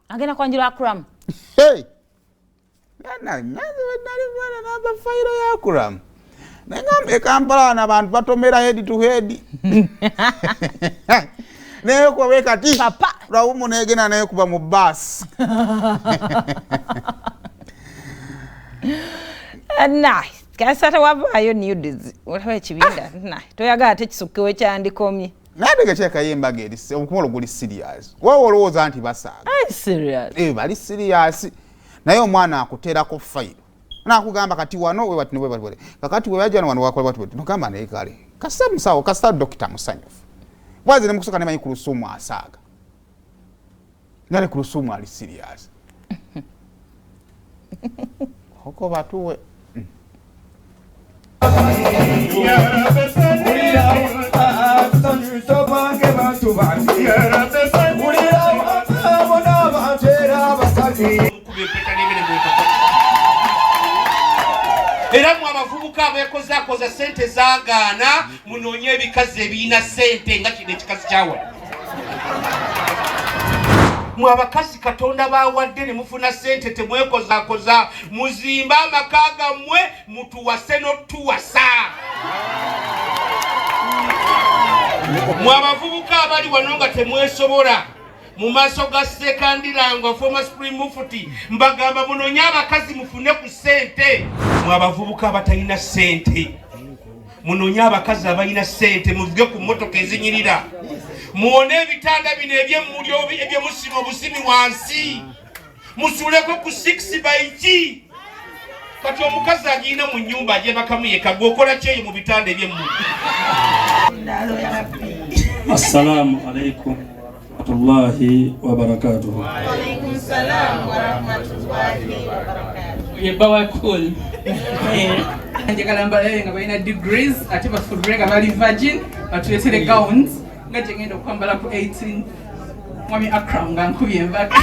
Agenda kwanjula akram. Hey. Nali bwana naba fairo ya akram. Nengambe Kampala n'abantu batomera head to head. Naye kwa weka ti Papa lwawumu negena naye kuba mu bus. Nice. Kasata wabayo nudes. Waliwo ekibinda. Nice. Toyagala tekisukkewo ekyandikomye. Nadege cheka yemba gedise okumolo guli serious. Wewe olowooza nti basaaga. Serious. Bali serious. Naye omwana akutera ko fairo. Nakugamba kati wano we wati we bali. Kakati we yajana wano wakola watu. Nokamba naye kale. Kasa musawo, kasa doctor musanyufu. Bwazi ne mukusoka ne manyi Kuluthum asaaga. Nale Kuluthum ali serious. Hoko batuwe. Era mwabavubuka abekoza sente zaagaana munoonye ebikazi ebiina sente nga kino ekikazi kyawe. Mwabakazi Katonda bawadde ne mufuna sente temwekoza muzimba amaka gammwe mutuwase n'otuwasa. Mwabavubuka abali wano nga temwesobola mu maaso ga Sekandiranga former Supreme Mufti mbagamba munoonye abakazi mufune ku sente. Mwabavubuka abatalina sente munoonye abakazi abalina sente muvuge ku mmotoka ezinyirira. Muone ebitanda bino ebyemmuli ebyemusima obusimi wansi musuleko ku 6 by G. Kati omukazi agirina mu nnyumba agyebakamu yekka gwokola kyeyo mu bitanda ebyemmuli. Assalamu alaikum warahmatullahi wabarakatuh. Wa alaikum salam warahmatullahi wabarakatuh. Yebawa cool. Njagala mbale nga balina degrees ate bafudde nga bali virgin batuletere gowns nga gyengenda okwambala ku 18 mwami Akram nga nkubye envaka.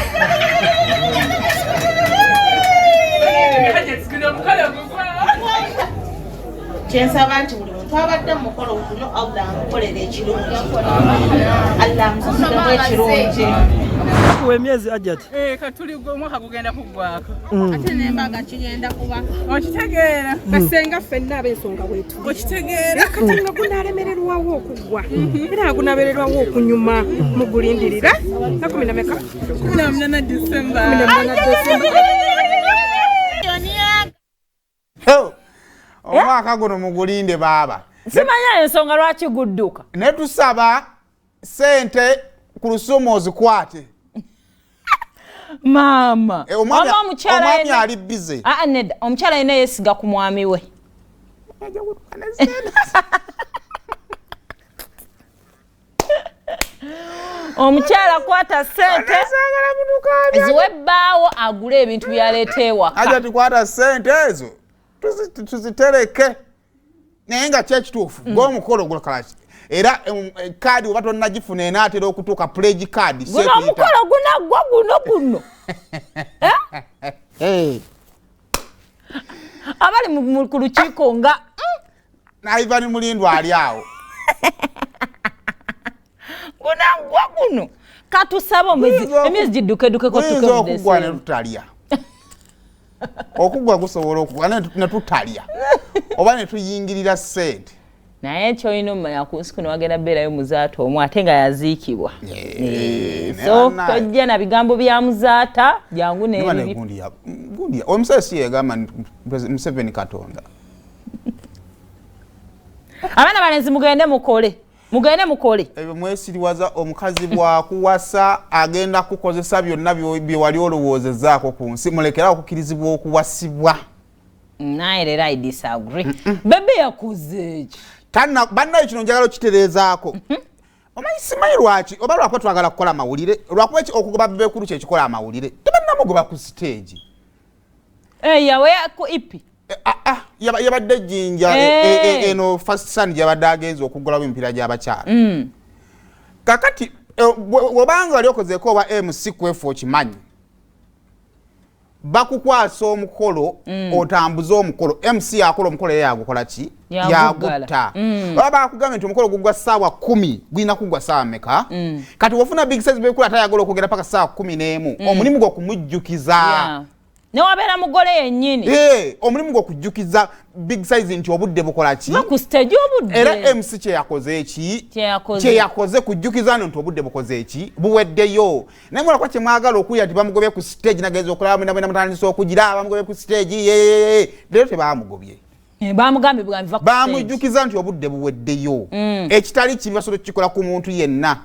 Kyensaba nti buli muntu abadde mu mukolo guno Allah amukolera ekirungi. Allah amusasudemu ekirungi. Kuwe emyezi ajati. Katuli omwaka gugenda kuggwako. Ate n'embaga kigenda kuba. Okitegeera. Kasenga ffenna ab'ensonga wetu. Okitegeera. Kati nga gunaalemererwawo okuggwa. Era gunabeererwawo okunyuma mugulindirira. Na 10 na meka? 14 December. 14 December. Omwaka guno mugulinde baba. Simanya ensonga lwaki gudduka. Ne tusaba sente Kuluthum ozikwate. Mama. Omwami ali busy. Neda omukyala yena yesiga ku mwami we. Omukyala kwata sente ziwebbaawo agule ebintu byaleeteewa. Aja tukwata sente ezo tuzitereke naye nga kyekituufu ng'omukolo gulakalaaki era kaadi oba tonnagifuna enaatera okutuuka pledge card. Guno omukolo gunaggwa guno. Abali ku lukiiko nga Ivan Mulindwa ali awo. Gunaggwa guno katusaba emyezi gidduke okugwa ne tutalya. Okugwa gusobola okugwa ne tutalya oba ne tuyingirira sente. Naye kyolina omanya ku nsi kuno wagenda beerayo Muzaata omu ate nga yaziikibwa. So tojja na bigambo bya Muzaata jangu n'ebibi. Omusasi yagamba Museveni Katonda. Abaana balenzi mugende mukole. Mwesiriwaza omukazi bwakuwasa agenda kukozesa byonna bye wali olowoozezaako ku nsi mulekera okukirizibwa okuwasibwa. Naye leero I disagree. Bebe yakuze eki. Bannaye kino njagala okitereezaako. Omanyi simanyi lwaki oba lwakuba twagala kukola amawulire lwakuba okugoba bebe kulu kyekikola amawulire tebannamugoba ku stage. Yawe ku ipi. Yabadde jjinja eno first son gyabadde agenza okuggulawo emipiira gy'abakyala. Kakati webanga wali okozeeko oba MC kwefu okimanyi bakukwasa omukolo otambuza omukolo MC akola omukolo yagukola ki yagutta baba akugamba nti omukolo gugwa ssaawa 10 gwina kugwa ssaawa meka kati wafuna big size bekula atayagala okugera paka ssaawa 11 omulimu gw'okumujjukiza ne wabeera mugole yennyini omulimu gw'okujjukiza big size nti obudde bukola ki ku stage obudde era MC kyeyakoze eki kyeyakoze kujjukiza nti obudde bukoze eki buweddeyo naye mulakwa kyemwagala okuya nti bamugobye ku stage nageza okulaba mwena mutandisa okugira bamugobye ku stage leero tebamugobye bamugambye bwamva bamujjukiza nti obudde buweddeyo ekitali kibi basobola kukikola ku muntu yenna